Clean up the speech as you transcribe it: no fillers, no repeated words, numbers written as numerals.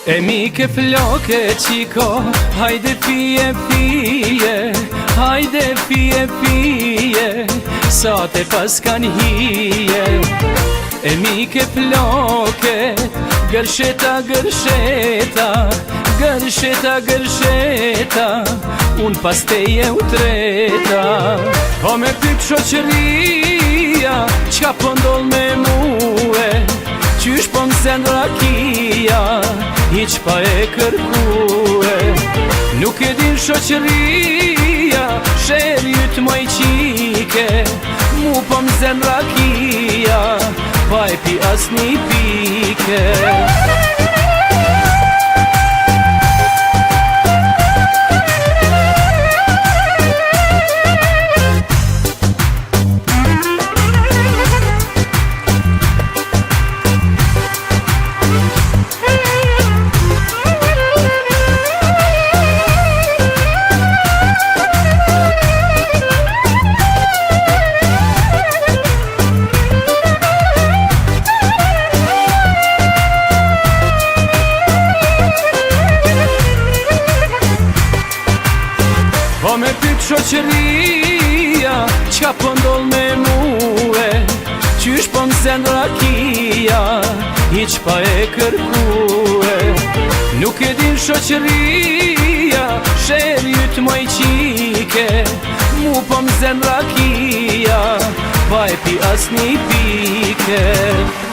E mike floke qiko, hajde pije pije, hajde pije pije, sa te pas kan hije. E mike floke, gërsheta gërsheta, gërsheta gërsheta, unë pas teje u treta. Po me pyt shoqëria, qka po ndoll me muë, qysh po m'zen rakia, hiq pa e kërkue. Nuk e din shoqëria, sherjut moj qike, mu po m'zen rakia, pa e pi as një pike. Po me pyt shoqëria, qka po ndoll me muë, qysh po m'zen rakia, hiq pa e kërkue. Nuk e din shoqëria, sherjut moj qike, mu po m'zen rakia, pa e pi as një pike.